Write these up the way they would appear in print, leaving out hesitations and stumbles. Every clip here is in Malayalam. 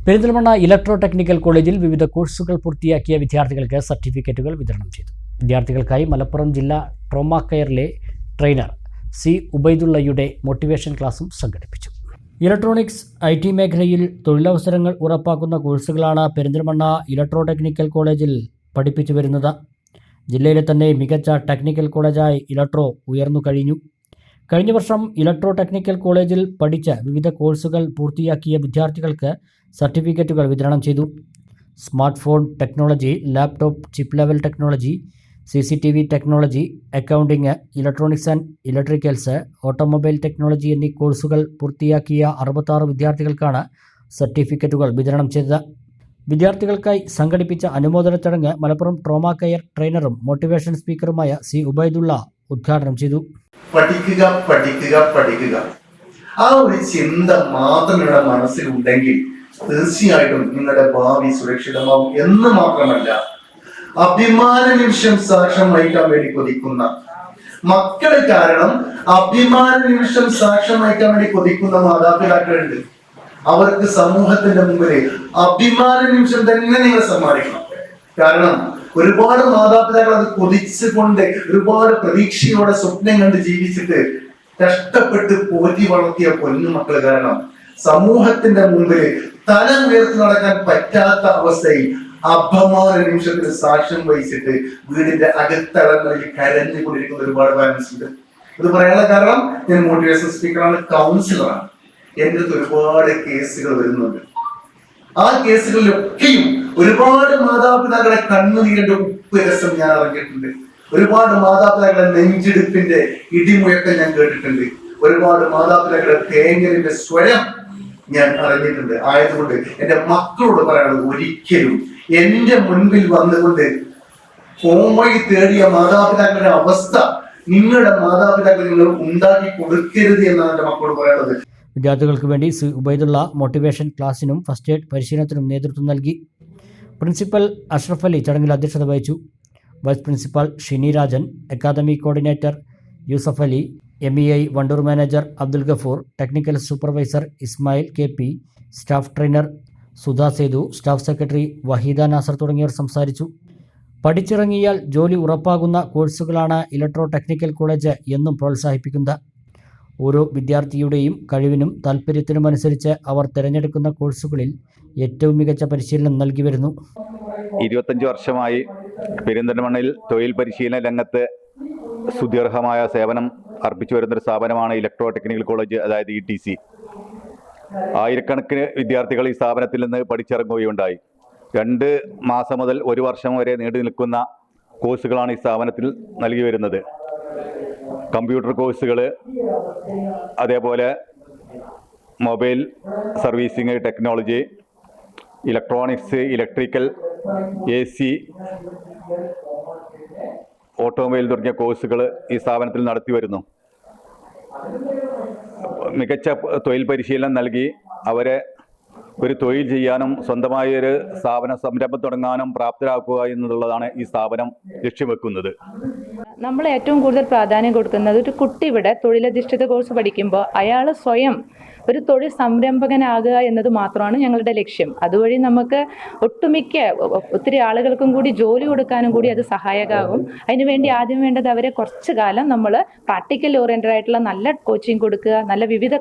പെരിന്തൽമണ്ണ ഇലക്ട്രോ ടെക്നിക്കൽ കോളേജിൽ വിവിധ കോഴ്സുകൾ പൂർത്തിയാക്കിയ വിദ്യാർത്ഥികൾക്ക് സർട്ടിഫിക്കറ്റുകൾ വിതരണം ചെയ്തു. വിദ്യാർത്ഥികൾക്കായി മലപ്പുറം ജില്ലാ ട്രോമ കെയറിലെ ട്രെയിനർ സി ഉബൈദുള്ളയുടെ മോട്ടിവേഷൻ ക്ലാസും സംഘടിപ്പിച്ചു. ഇലക്ട്രോണിക്സ് IT മേഖലയിൽ തൊഴിലവസരങ്ങൾ ഉറപ്പാക്കുന്ന കോഴ്സുകളാണ് പെരിന്തൽമണ്ണ ഇലക്ട്രോ ടെക്നിക്കൽ കോളേജിൽ പഠിപ്പിച്ചു വരുന്നത്. ജില്ലയിലെ തന്നെ മികച്ച ടെക്നിക്കൽ കോളേജായി ഇലക്ട്രോ ഉയർന്നു കഴിഞ്ഞു. കഴിഞ്ഞ വർഷം ഇലക്ട്രോ ടെക്നിക്കൽ കോളേജിൽ പഠിച്ച വിവിധ കോഴ്സുകൾ പൂർത്തിയാക്കിയ വിദ്യാർത്ഥികൾക്ക് സർട്ടിഫിക്കറ്റുകൾ വിതരണം ചെയ്തു. Smart phone technology, laptop chip level technology, CCTV technology, accounting, electronics and electricals, automobile technology എന്നീ കോഴ്സുകൾ പൂർത്തിയാക്കിയ 66 വിദ്യാർത്ഥികൾക്കാണ് സർട്ടിഫിക്കറ്റുകൾ വിതരണം ചെയ്തത്. വിദ്യാർത്ഥികൾക്കായി സംഘടിപ്പിച്ച അനുമോദന ചടങ്ങ് മലപ്പുറം ട്രോമ കെയർ ട്രെയിനറും മോട്ടിവേഷൻ സ്പീക്കറുമായ സി ഉബൈദുള്ള ഉദ്ഘാടനം ചെയ്തു. പഠിക്കുക പഠിക്കുക പഠിക്കുക ആ ഒരു ചിന്ത മാത്രം നിങ്ങളുടെ മനസ്സിലുണ്ടെങ്കിൽ തീർച്ചയായിട്ടും നിങ്ങളുടെ ഭാവി സുരക്ഷിതമാവും എന്ന് മാത്രമല്ല, അഭിമാന നിമിഷം സാക്ഷ്യം വഹിക്കാൻ വേണ്ടി കൊതിക്കുന്ന മക്കളെ കാരണം അഭിമാന നിമിഷം സാക്ഷ്യം വഹിക്കാൻ വേണ്ടി കൊതിക്കുന്ന മാതാപിതാക്കളുണ്ട്. അവർക്ക് സമൂഹത്തിന്റെ മുമ്പിൽ അഭിമാന നിമിഷം തന്നെ നിങ്ങൾ സമ്മാനിക്കണം. കാരണം ഒരുപാട് മാതാപിതാക്കൾ അത് കൊതിച്ചുകൊണ്ട് ഒരുപാട് പ്രതീക്ഷയോടെ സ്വപ്നം കണ്ട് ജീവിച്ചിട്ട് കഷ്ടപ്പെട്ട് പോറ്റി വളർത്തിയ പൊന്നുമക്കൾ കാരണം സമൂഹത്തിന്റെ മുമ്പിൽ തല ഉയർത്തി നടക്കാൻ പറ്റാത്ത അവസ്ഥയിൽ അപമാന നിമിഷത്തിന് സാക്ഷ്യം വഹിച്ചിട്ട് വീടിന്റെ അകത്തളങ്ങളിൽ കരഞ്ഞുകൊണ്ടിരിക്കുന്ന ഒരുപാട് പാരന്റ്സ് ഉണ്ട്. ഇത് പറയാനുള്ള കാരണം ഞാൻ മോട്ടിവേഷൻ സ്പീക്കറാണ്, കൗൺസിലറാണ്. എൻ്റെ അടുത്ത് ഒരുപാട് കേസുകൾ വരുന്നുണ്ട്. ആ കേസുകളിലൊക്കെയും ഒരുപാട് മാതാപിതാക്കളെ കണ്ണുനീരിന്റെ ഉപ്പുരസം ഞാൻ അറിഞ്ഞിട്ടുണ്ട്. ഒരുപാട് മാതാപിതാക്കളെ നെഞ്ചിടിപ്പിന്റെ ഇടിമുഴക്കം ഞാൻ കേട്ടിട്ടുണ്ട്. ഒരുപാട് മാതാപിതാക്കളെ തേങ്ങലിന്റെ സ്വരം ഞാൻ അറിഞ്ഞിട്ടുണ്ട്. ആയതുകൊണ്ട് എൻ്റെ മക്കളോട് പറയാനുള്ളത്, ഒരിക്കലും എന്റെ മുൻപിൽ വന്നുകൊണ്ട് ഫോമൊഴി തേടിയ മാതാപിതാക്കളുടെ അവസ്ഥ നിങ്ങളുടെ മാതാപിതാക്കൾ നിങ്ങൾ ഉണ്ടാക്കി കൊടുക്കരുത് എന്നാണ് എൻ്റെ മക്കളോട് പറയാനുള്ളത്. വിദ്യാർത്ഥികൾക്ക് വേണ്ടി സി ഉബൈദുള്ള മോട്ടിവേഷൻ ക്ലാസിനും ഫസ്റ്റ് എയ്ഡ് പരിശീലനത്തിനും നേതൃത്വം നൽകി. പ്രിൻസിപ്പൽ അഷ്റഫ് അലി ചടങ്ങിൽ അധ്യക്ഷത വഹിച്ചു. Vice principal Shini Rajan, academy coordinator Yusuf Ali, MEI Wandoor manager Abdul Gafoor, technical supervisor Ismail KP, staff trainer Sudha Sethu, staff secretary Waheeda Nasar തുടങ്ങിയവർ സംസാരിച്ചു. പഠിച്ചിറങ്ങിയാൽ ജോലി ഉറപ്പാകുന്ന കോഴ്സുകളാണ് ഇലക്ട്രോ ടെക്നിക്കൽ കോളേജ് എന്നും പ്രോത്സാഹിപ്പിക്കുന്നത്. ഓരോ വിദ്യാർത്ഥിയുടെയും കഴിവിനും താല്പര്യത്തിനുമനുസരിച്ച് അവർ തിരഞ്ഞെടുക്കുന്ന കോഴ്സുകളിൽ ഏറ്റവും മികച്ച പരിശീലനം നൽകി വരുന്നു. 25 വർഷമായി പെരിന്തൽമണ്ണയിൽ തൊഴിൽ പരിശീലന രംഗത്ത് സുദീർഘമായ സേവനം അർപ്പിച്ചു വരുന്നൊരു സ്ഥാപനമാണ് ഇലക്ട്രോ ടെക്നിക്കൽ കോളേജ്, അതായത് ETC. ആയിരക്കണക്കിന് വിദ്യാർത്ഥികൾ ഈ സ്ഥാപനത്തിൽ നിന്ന് പഠിച്ചിറങ്ങുകയുണ്ടായി. 2 മാസം മുതൽ 1 വർഷം വരെ നീണ്ടു നിൽക്കുന്ന കോഴ്സുകളാണ് ഈ സ്ഥാപനത്തിൽ നൽകി വരുന്നത്. കമ്പ്യൂട്ടർ കോഴ്സുകൾ, അതേപോലെ mobile servicing technology, electronics, electrical, AC, automobile തുടങ്ങിയ കോഴ്സുകൾ ഈ സ്ഥാപനത്തിൽ നടത്തി വരുന്നു. മികച്ച തൊഴിൽ പരിശീലനം നൽകി അവരെ ഒരു തൊഴിൽ ചെയ്യാനും സ്വന്തമായ ഒരു സംരംഭം തുടങ്ങാനും പ്രാപ്തരാക്കുക എന്നുള്ളതാണ് ഈ സ്ഥാപനം ലക്ഷ്യം വെക്കുന്നത്. നമ്മൾ ഏറ്റവും കൂടുതൽ പ്രാധാന്യം കൊടുക്കുന്നത്, ഒരു കുട്ടി ഇവിടെ തൊഴിലധിഷ്ഠിത കോഴ്സ് പഠിക്കുമ്പോൾ അയാൾ സ്വയം ഒരു തൊഴിൽ സംരംഭകനാകുക എന്നത് മാത്രമാണ് ഞങ്ങളുടെ ലക്ഷ്യം. അതുവഴി നമുക്ക് ഒത്തിരി ആളുകൾക്കും കൂടി ജോലി കൊടുക്കാനും കൂടി അത് സഹായകമാകും. അതിനുവേണ്ടി ആദ്യം വേണ്ടത് അവരെ കുറച്ചു കാലം നമ്മൾ പ്രാക്ടിക്കൽ ഓറിയൻറ്റഡ് ആയിട്ടുള്ള നല്ല കോച്ചിങ് കൊടുക്കുക. നല്ല വിവിധ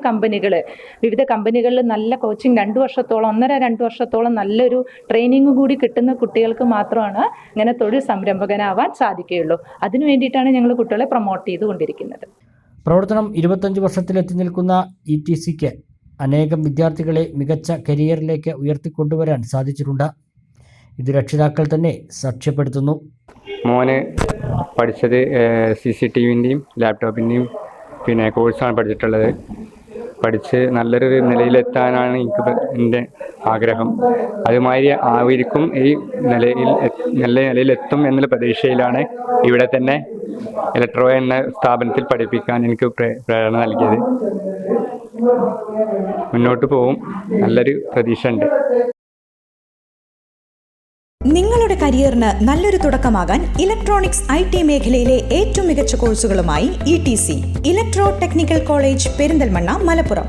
കമ്പനികളിൽ നല്ല കോച്ചിങ് 2 വർഷത്തോളം 1.5-2 വർഷത്തോളം നല്ലൊരു ട്രെയിനിങ് കൂടി കിട്ടുന്ന കുട്ടികൾക്ക് മാത്രമാണ് ഇങ്ങനെ തൊഴിൽ സംരംഭകനാവാൻ സാധിക്കുകയുള്ളൂ. അതിനു വേണ്ടിയിട്ടാണ് ഞങ്ങൾ കുട്ടികളെ പ്രൊമോട്ട് ചെയ്തുകൊണ്ടിരിക്കുന്നത്. പ്രവർത്തനം 25 വർഷത്തിലെത്തി നിൽക്കുന്ന ETCക്ക് അനേകം വിദ്യാർത്ഥികളെ മികച്ച കരിയറിലേക്ക് ഉയർത്തിക്കൊണ്ടുവരാൻ സാധിച്ചിട്ടുണ്ട്. ഇത് രക്ഷിതാക്കൾ തന്നെ സാക്ഷ്യപ്പെടുത്തുന്നു. മോന് പഠിച്ചത് CCTVൻ്റെയും ലാപ്ടോപ്പിൻ്റെയും കോഴ്സാണ് പഠിച്ചിട്ടുള്ളത്. പഠിച്ച് നല്ലൊരു നിലയിലെത്താനാണ് എൻ്റെ ആഗ്രഹം. അതുമാതിരി ആയിരിക്കും ഈ നല്ല നിലയിലെത്തും എന്നുള്ള പ്രതീക്ഷയിലാണ് ഇവിടെ തന്നെ ഇലക്ട്രോ എന്ന സ്ഥാപനത്തിൽ പഠിപ്പിക്കാൻ എനിക്ക് പ്രേരണ നൽകിയത്. മുന്നോട്ട് പോവും, നല്ലൊരു പ്രതീക്ഷ ഉണ്ട്. നിങ്ങളുടെ കരിയറിന് നല്ലൊരു തുടക്കമാകാൻ ഇലക്ട്രോണിക്സ് IT മേഖലയിലെ ഏറ്റവും മികച്ച കോഴ്സുകളുമായി ETC electro technical college Perinthalmanna, Malappuram.